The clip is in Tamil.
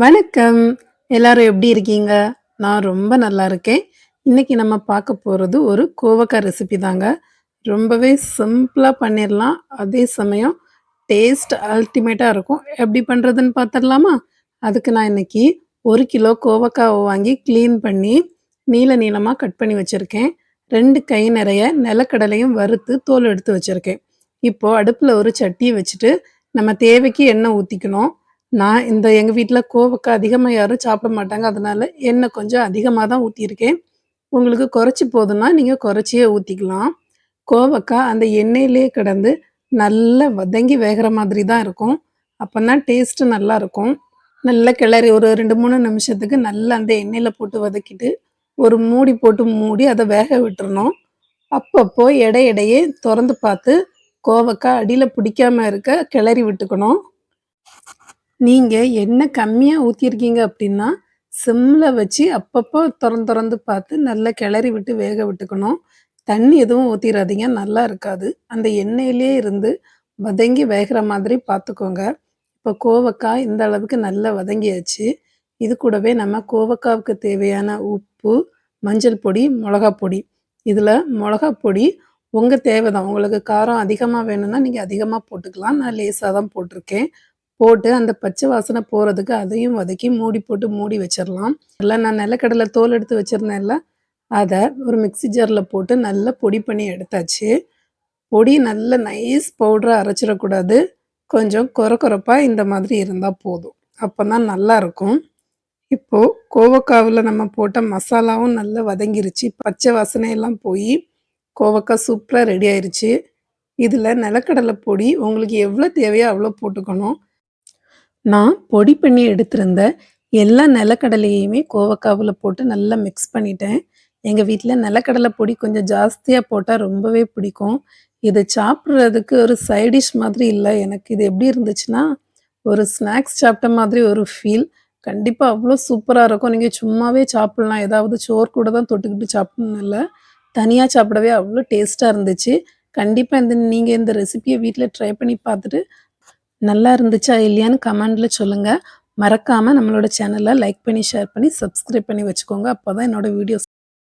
வணக்கம். எல்லாரும் எப்படி இருக்கீங்க? நான் ரொம்ப நல்லா இருக்கேன். இன்னைக்கு நம்ம பார்க்க போறது ஒரு கோவக்காய் ரெசிபி தாங்க. ரொம்பவே சிம்பிளா பண்ணிரலாம். அதே சமயம் டேஸ்ட் அல்டிமேட்டா இருக்கும். எப்படி பண்றதுன்னு பார்த்துடலாமா? அதுக்கு நான் இன்னைக்கு 1 கிலோ கோவக்காவ வாங்கி கிளீன் பண்ணி, நீள நீளமா கட் பண்ணி வச்சிருக்கேன். 2 கை நெறைய நிலக்கடலையும் வறுத்து தோல் எடுத்து வச்சிருக்கேன். இப்போ அடுப்புல ஒரு சட்டிய வச்சுட்டு, நம்ம தேவைக்கு எண்ணெய் ஊத்திக்கணும். நான் எங்க வீட்ல கோவக்காய் அதிகமா யாரும் சாப்பிட மாட்டாங்க. அதனால எண்ணெய் கொஞ்சம் அதிகமா தான் ஊத்தியிருக்கேன். உங்களுக்கு குறைச்சு போதுன்னா, நீங்க குறைச்சியே ஊத்திக்கலாம். கோவக்காய் அந்த எண்ணெயிலேயே கிடந்து நல்லா வதங்கி வேகுற மாதிரி தான் இருக்கும். அப்பன்னா டேஸ்ட்டு நல்லாருக்கும். நல்லா கிளறி ஒரு 2, 3 நிமிஷத்துக்கு நல்லா அந்த எண்ணெயில போட்டு வதக்கிட்டு, ஒரு மூடி போட்டு மூடி அத வேக விட்டுறணும். அப்பப்போ எடையே தொறந்து பார்த்து, கோவக்காய் அடியில பிடிக்காம இருக்க கிளறி விட்டுக்கணும். நீங்க எண்ணெய் கம்மியா ஊத்தியிருக்கீங்க அப்படின்னா, சிம்ல வச்சு அப்பப்போ தொறந்து தொறந்து பார்த்து நல்லா கிளறி விட்டு வேக விட்டுக்கணும். தண்ணி எதுவும் ஊத்திறாதீங்க, நல்லா இருக்காது. அந்த எண்ணெயிலேயே இருந்து வதங்கி வேகுற மாதிரி பார்த்துக்கோங்க. இப்போ கோவக்காய் இந்த அளவுக்கு நல்லா வதங்கியாச்சு. இது கூடவே நம்ம கோவக்காவுக்கு தேவையான உப்பு, மஞ்சள் பொடி, மிளகாய் பொடி. இதில மிளகாய் பொடி உங்க தேவை தான். உங்களுக்கு காரம் அதிகமா வேணும்னா, நீங்க அதிகமா போட்டுக்கலாம். நான் லேசா தான் போட்டிருக்கேன். போட்டு அந்த பச்சை வாசனை போறதுக்கு அதையும் வதக்கி மூடி போட்டு மூடி வச்சிரலாம். நான் நிலக்கடலை தோல் எடுத்து வச்சிருந்தேன்ல, அத ஒரு மிக்ஸி ஜார்ல போட்டு நல்லா பொடி பண்ணி எடுத்தாச்சு. பொடி நல்ல நைஸ் பவுடரா அரைச்சிடக்கூடாது. கொஞ்சம் கொரகொரப்பா இந்த மாதிரி இருந்தா போதும். அப்பதான் நல்லாருக்கும். இப்போ கோவக்காவுல நம்ம போட்ட மசாலாவும் நல்லா வதங்கிருச்சு. பச்சை வாசனையெல்லாம் போயி, கோவக்காய் சூப்பரா ரெடி ஆயிருச்சு. இதில நிலக்கடலை பொடி உங்களுக்கு எவ்வளோ தேவையோ அவ்வளோ போட்டுக்கணும். நான் பொடி பண்ணி எடுத்திருந்த எல்லா நிலக்கடலையுமே கோவக்காவுல போட்டு நல்லா மிக்ஸ் பண்ணிட்டேன். எங்க வீட்ல நிலக்கடலை பொடி கொஞ்சம் ஜாஸ்தியா போட்டா ரொம்பவே பிடிக்கும். இது சாப்பிடுறதுக்கு ஒரு சைட் டிஷ் மாதிரி இல்ல. எனக்கு இது எப்படி இருந்துச்சுன்னா, ஒரு ஸ்நாக்ஸ் சாப்பிட்ட மாதிரி ஒரு ஃபீல். கண்டிப்பா அவ்ளோ சூப்பரா இருக்கும். நீங்க சும்மாவே சாப்பிடலாம். ஏதாவது சோறு கூட தான் தொட்டுக்கிட்டு சாப்பிடணும்னு இல்ல. தனியா சாப்பிடவே அவ்ளோ டேஸ்ட்டா இருந்துச்சு. கண்டிப்பா நீங்க இந்த ரெசிபிய வீட்ல ட்ரை பண்ணி பார்த்துட்டு நல்லா இருந்துச்சா இல்லையான்னு கமெண்ட்ல சொல்லுங்க. மறக்காம நம்மளோட சேனல லைக் பண்ணி, ஷேர் பண்ணி, சப்ஸ்கிரைப் பண்ணி வச்சுக்கோங்க. அப்பதான் என்னோட வீடியோஸ்